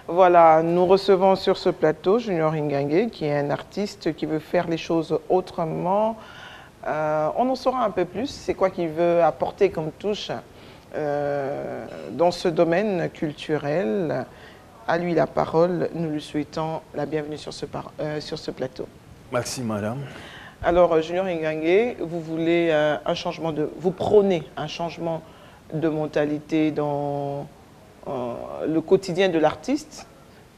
Voilà, nous recevons sur ce plateau Junior Ingangé, qui est un artiste qui veut faire les choses autrement. On en saura un peu plus, c'est quoi qu'il veut apporter comme touche dans ce domaine culturel. À lui la parole, nous lui souhaitons la bienvenue sur ce plateau. Merci madame. Alors Junior Ingangé, vous voulez vous prônez un changement de mentalité dans le quotidien de l'artiste,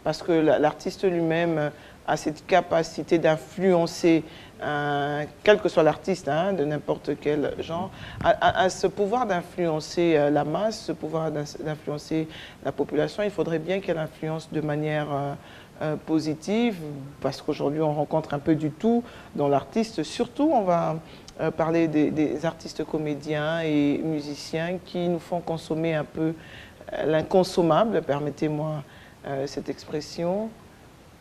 parce que l'artiste lui-même a cette capacité d'influencer, quel que soit l'artiste, de n'importe quel genre, a ce pouvoir d'influencer la masse, ce pouvoir d'influencer la population. Il faudrait bien qu'elle influence de manière positive, parce qu'aujourd'hui on rencontre un peu du tout dans l'artiste. Surtout, on va parler des artistes comédiens et musiciens qui nous font consommer un peu l'inconsommable, permettez-moi cette expression.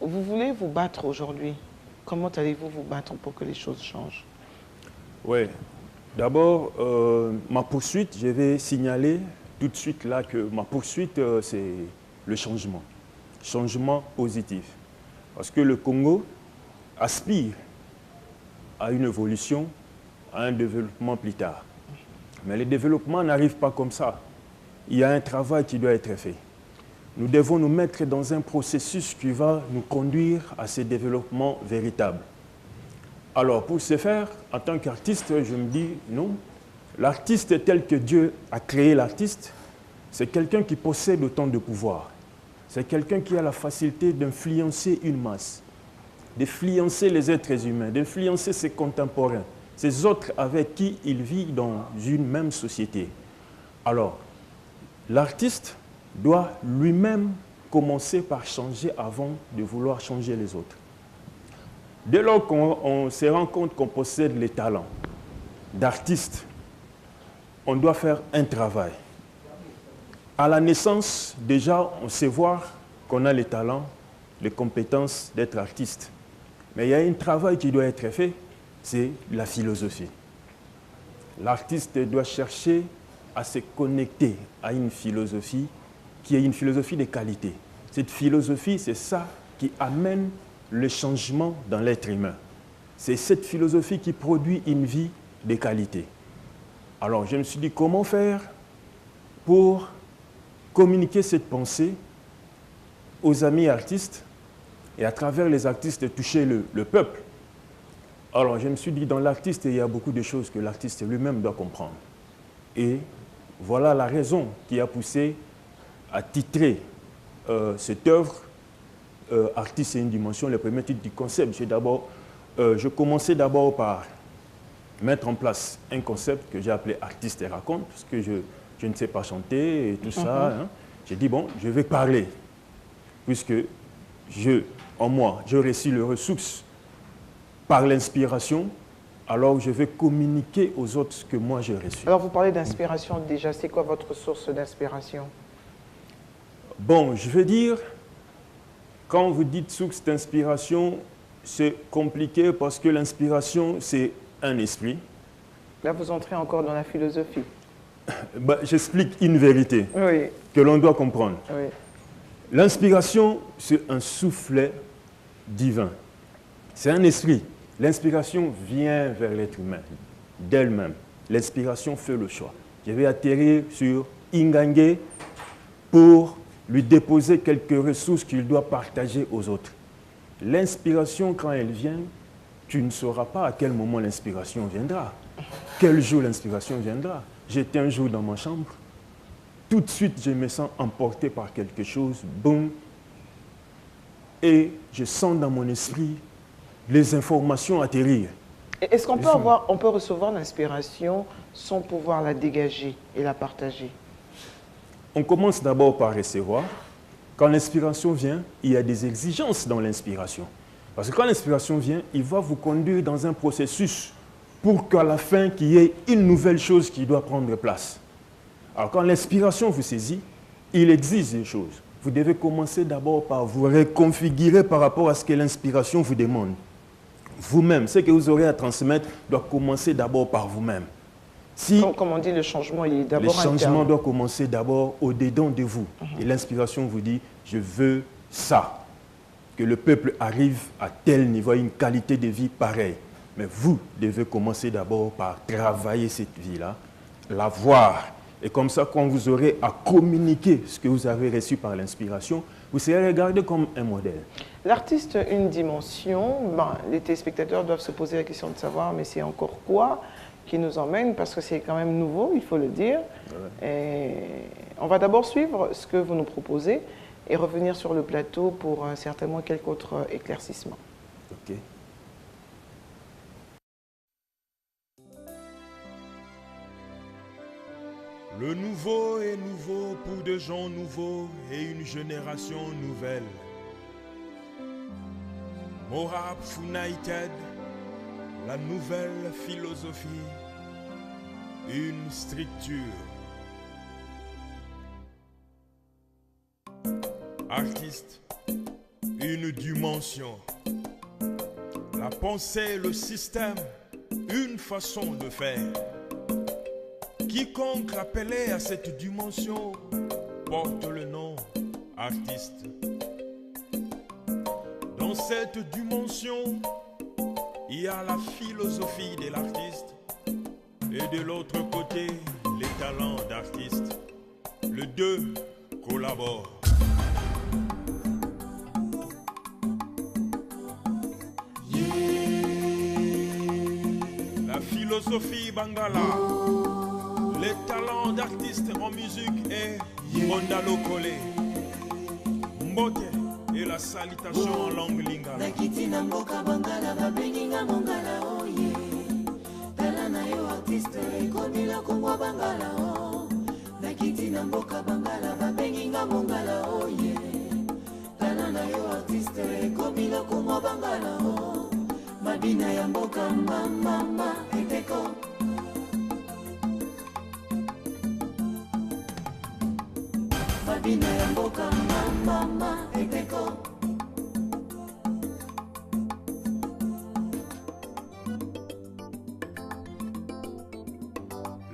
Vous voulez vous battre aujourd'hui. Comment allez-vous vous battre pour que les choses changent? Oui, d'abord, ma poursuite, je vais signaler tout de suite là que ma poursuite, c'est le changement. Changement positif. Parce que le Congo aspire à une évolution, à un développement plus tard. Mais le développement n'arrive pas comme ça. Il y a un travail qui doit être fait. Nous devons nous mettre dans un processus qui va nous conduire à ce développement véritable. Alors, pour ce faire, en tant qu'artiste, je me dis non. L'artiste tel que Dieu a créé l'artiste, c'est quelqu'un qui possède autant de pouvoir. C'est quelqu'un qui a la facilité d'influencer une masse, d'influencer les êtres humains, d'influencer ses contemporains, ces autres avec qui il vit dans une même société. Alors, l'artiste doit lui-même commencer par changer avant de vouloir changer les autres. Dès lors qu'on se rend compte qu'on possède les talents d'artiste, on doit faire un travail. À la naissance, déjà, on sait voir qu'on a les talents, les compétences d'être artiste. Mais il y a un travail qui doit être fait, c'est la philosophie. L'artiste doit chercher à se connecter à une philosophie qui est une philosophie de qualité. Cette philosophie, c'est ça qui amène le changement dans l'être humain. C'est cette philosophie qui produit une vie de qualité. Alors, je me suis dit, comment faire pour communiquer cette pensée aux amis artistes et à travers les artistes toucher le peuple. Alors, je me suis dit, dans l'artiste, il y a beaucoup de choses que l'artiste lui-même doit comprendre. Et voilà la raison qui a poussé à titrer cette œuvre, Artiste et une dimension, le premier titre du concept. Je commençais d'abord par mettre en place un concept que j'ai appelé Artiste et raconte, parce que je ne sais pas chanter et tout ça. J'ai dit, bon, je vais parler, puisque en moi, j'ai reçu le ressource par l'inspiration, alors je vais communiquer aux autres ce que moi j'ai reçu. Alors vous parlez d'inspiration déjà, c'est quoi votre source d'inspiration? Bon, je veux dire, quand vous dites source d'inspiration, c'est compliqué parce que l'inspiration, c'est un esprit. Là, vous entrez encore dans la philosophie. J'explique une vérité que l'on doit comprendre. Oui. L'inspiration, c'est un soufflet divin. C'est un esprit. L'inspiration vient vers l'être humain, d'elle-même. L'inspiration fait le choix. Je vais atterrir sur Ingangé pour lui déposer quelques ressources qu'il doit partager aux autres. L'inspiration, quand elle vient, tu ne sauras pas à quel moment l'inspiration viendra. Quel jour l'inspiration viendra. J'étais un jour dans ma chambre, tout de suite je me sens emporté par quelque chose, boum, et je sens dans mon esprit les informations atterrir. Est-ce qu'on peut recevoir l'inspiration sans pouvoir la dégager et la partager? On commence d'abord par recevoir. Quand l'inspiration vient, il y a des exigences dans l'inspiration. Parce que quand l'inspiration vient, il va vous conduire dans un processus pour qu'à la fin, qu'il y ait une nouvelle chose qui doit prendre place. Alors quand l'inspiration vous saisit, il existe des choses. Vous devez commencer d'abord par vous reconfigurer par rapport à ce que l'inspiration vous demande. Vous-même, ce que vous aurez à transmettre doit commencer d'abord par vous-même. Comme on dit, le changement, il est d'abord interne. Le changement doit commencer d'abord au-dedans de vous. Et l'inspiration vous dit, je veux ça, que le peuple arrive à tel niveau, à une qualité de vie pareille. Mais vous devez commencer d'abord par travailler cette vie-là, la voir. Et comme ça, quand vous aurez à communiquer ce que vous avez reçu par l'inspiration, vous serez regardé comme un modèle. L'artiste, une dimension, les téléspectateurs doivent se poser la question de savoir, mais c'est encore quoi qui nous emmène, parce que c'est quand même nouveau, il faut le dire. Ouais. Et on va d'abord suivre ce que vous nous proposez et revenir sur le plateau pour certainement quelques autres éclaircissements. Ok. Le nouveau est nouveau pour des gens nouveaux et une génération nouvelle. Morab United, la nouvelle philosophie, une structure. Artiste, une dimension. La pensée, le système, une façon de faire. Quiconque appelé à cette dimension porte le nom artiste. Dans cette dimension, il y a la philosophie de l'artiste et de l'autre côté, les talents d'artiste. Les deux collaborent. La philosophie Bangala. Les talents d'artistes en musique est Mondalo Kole, Mbote et la salutation en langue lingala. Nakitina mboka bangala babenginga mongala oye. Tala na yo artiste ekomila kongwa bangala o. Nakitina mboka bangala babenginga mongala oye. Tala na yo artiste ekomila kongwa bangala o. Mabina ya mboka mama eteko.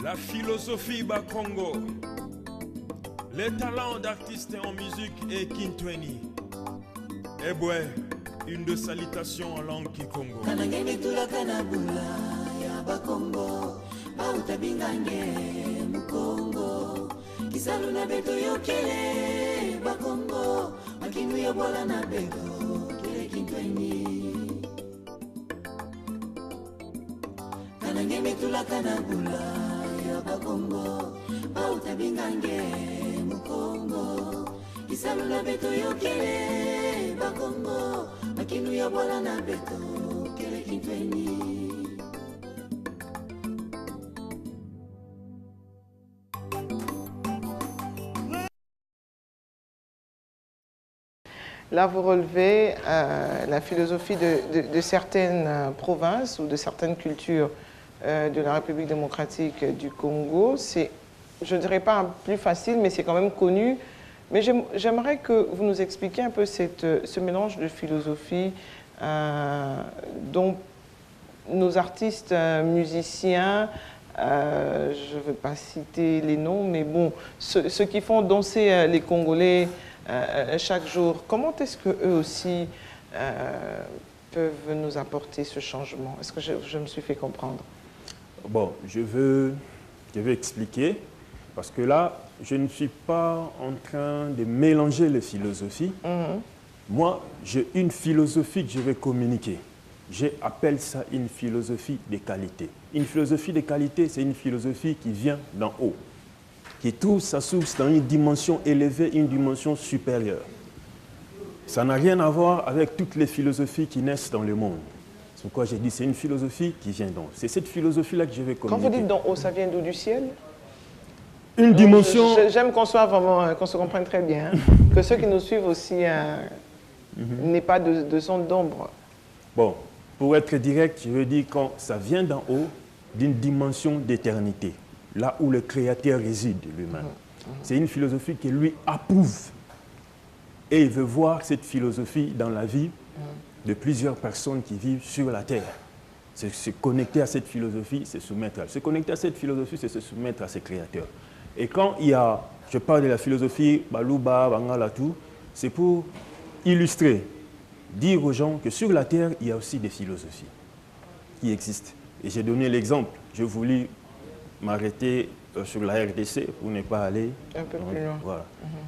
La philosophie Bakongo, les talents d'artistes en musique et Kintweni. Et ouais, une de salutations en langue Kikongo. Kanangeni tula kanabula ya Bakongo, bautabingange mukongo. Kisalu na beto yokele Bakongo, makinu ya bola na beto kele Kintweni. Kanangeni tula kanabula ya Bakongo, bautabingange mukongo. Kisalu na beto yokele Bakongo, makinu ya bola na beto kele Kintweni. Là, vous relevez la philosophie de certaines provinces ou de certaines cultures de la République démocratique du Congo. C'est, je ne dirais pas plus facile, mais c'est quand même connu. Mais j'aimerais que vous nous expliquiez un peu ce mélange de philosophie dont nos artistes musiciens, je ne veux pas citer les noms, mais bon, ceux qui font danser les Congolais chaque jour, comment est-ce qu'eux aussi peuvent nous apporter ce changement? Est-ce que je me suis fait comprendre? Bon, je veux expliquer, parce que là, je ne suis pas en train de mélanger les philosophies. Moi, j'ai une philosophie que je vais communiquer. J'appelle ça une philosophie de qualité. Une philosophie de qualité, c'est une philosophie qui vient d'en haut, qui trouve sa source dans une dimension élevée, une dimension supérieure. Ça n'a rien à voir avec toutes les philosophies qui naissent dans le monde. C'est pourquoi j'ai dit c'est une philosophie qui vient d'en haut. C'est cette philosophie-là que je vais communiquer. Quand vous dites d'en haut, ça vient d'où, du ciel? Une dimension... J'aime qu'on soit vraiment, qu'on se comprenne très bien, hein, que ceux qui nous suivent aussi n'aient pas de zone d'ombre. Bon, pour être direct, je veux dire quand ça vient d'en haut, d'une dimension d'éternité, là où le Créateur réside lui-même. C'est une philosophie qui lui approuve. Et il veut voir cette philosophie dans la vie de plusieurs personnes qui vivent sur la terre. Se connecter à cette philosophie, c'est soumettre à elle. Se connecter à cette philosophie, c'est se soumettre à ses créateurs. Et quand il y a, je parle de la philosophie Baluba, Bangala, tout, c'est pour illustrer, dire aux gens que sur la Terre, il y a aussi des philosophies qui existent. Et j'ai donné l'exemple. Je voulais m'arrêter sur la RDC pour ne pas aller un peu plus loin. Voilà.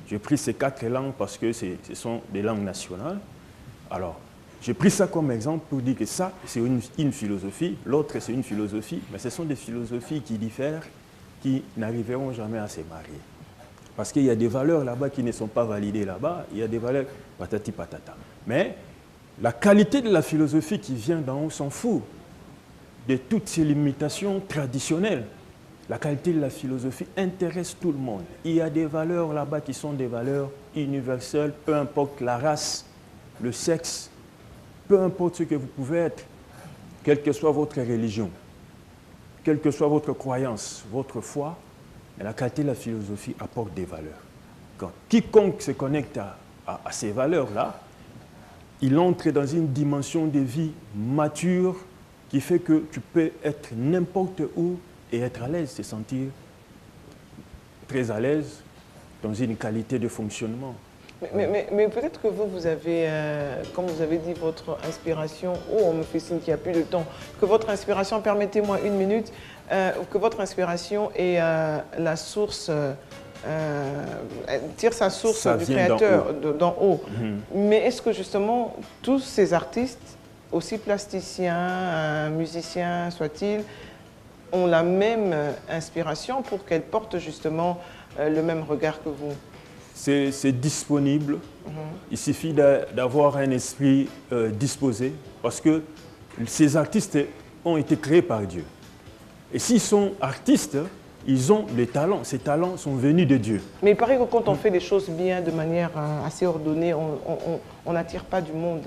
J'ai pris ces 4 langues parce que ce sont des langues nationales. Alors, j'ai pris ça comme exemple pour dire que ça, c'est une philosophie, l'autre, c'est une philosophie, mais ce sont des philosophies qui diffèrent, qui n'arriveront jamais à se marier. Parce qu'il y a des valeurs là-bas qui ne sont pas validées là-bas, il y a des valeurs patati patata. Mais la qualité de la philosophie qui vient d'en haut s'en fout de toutes ces limitations traditionnelles. La qualité de la philosophie intéresse tout le monde. Il y a des valeurs là-bas qui sont des valeurs universelles, peu importe la race, le sexe, peu importe ce que vous pouvez être, quelle que soit votre religion, quelle que soit votre croyance, votre foi, la qualité de la philosophie apporte des valeurs. Quand quiconque se connecte à ces valeurs-là, il entre dans une dimension de vie mature qui fait que tu peux être n'importe où et être à l'aise, se sentir très à l'aise dans une qualité de fonctionnement. Mais peut-être que vous avez, comme vous avez dit, votre inspiration, oh, on me fait signe qu'il n'y a plus de temps, que votre inspiration, permettez-moi une minute, que votre inspiration est la source, tire sa source Ça du vient créateur d'en haut. Mais est-ce que justement, tous ces artistes, aussi plasticiens, musiciens soient-ils, ont la même inspiration pour qu'elles portent justement le même regard que vous? C'est disponible. Il suffit d'avoir un esprit disposé parce que ces artistes ont été créés par Dieu. Et s'ils sont artistes, ils ont les talents. Ces talents sont venus de Dieu. Mais il paraît que quand on fait les choses bien, de manière assez ordonnée, on n'attire pas du monde.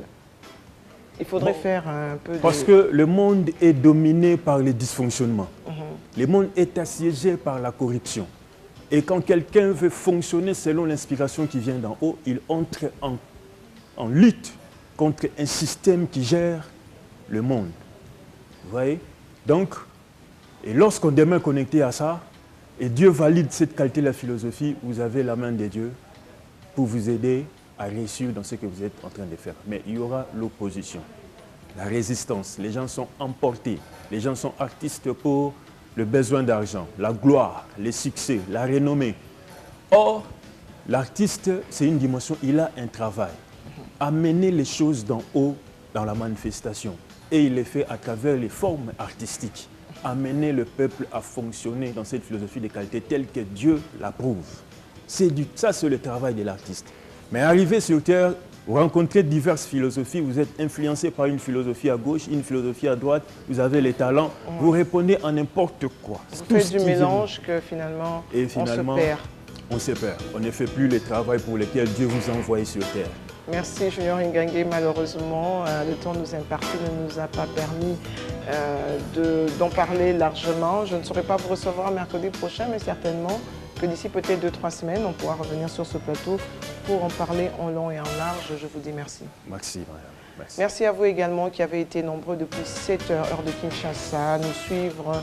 Il faudrait faire un peu de... Parce que le monde est dominé par les dysfonctionnements. Le monde est assiégé par la corruption. Et quand quelqu'un veut fonctionner selon l'inspiration qui vient d'en haut, il entre en lutte contre un système qui gère le monde. Vous voyez? Donc, et lorsqu'on demeure connecté à ça, et Dieu valide cette qualité de la philosophie, vous avez la main de Dieu pour vous aider à réussir dans ce que vous êtes en train de faire. Mais il y aura l'opposition, la résistance. Les gens sont emportés. Les gens sont artistes pour le besoin d'argent, la gloire, le succès, la renommée. Or, l'artiste, c'est une dimension, il a un travail. Amener les choses d'en haut dans la manifestation. Et il est fait à travers les formes artistiques. Amener le peuple à fonctionner dans cette philosophie de qualité telle que Dieu l'approuve. Ça, c'est le travail de l'artiste. Mais arriver sur Terre, vous rencontrez diverses philosophies, vous êtes influencé par une philosophie à gauche, une philosophie à droite, vous avez les talents, vous répondez à n'importe quoi. Vous faites du mélange que finalement, on se perd. On se perd. On ne fait plus le travail pour lequel Dieu vous a envoyé sur Terre. Merci Junior Ingangé. Malheureusement, le temps nous imparti ne nous a pas permis d'en parler largement. Je ne saurais pas vous recevoir mercredi prochain, mais certainement que d'ici peut-être 2-3 semaines, on pourra revenir sur ce plateau pour en parler en long et en large. Je vous dis merci. Merci, madame. Merci. Merci à vous également qui avez été nombreux depuis 7 heures, heure de Kinshasa, nous suivre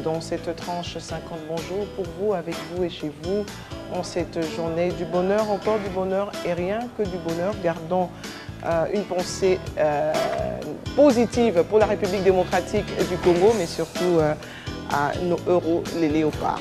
dans cette tranche 50 bonjours pour vous, avec vous et chez vous, en cette journée du bonheur, encore du bonheur et rien que du bonheur. Gardons une pensée positive pour la République démocratique du Congo, mais surtout à nos héros, les léopards.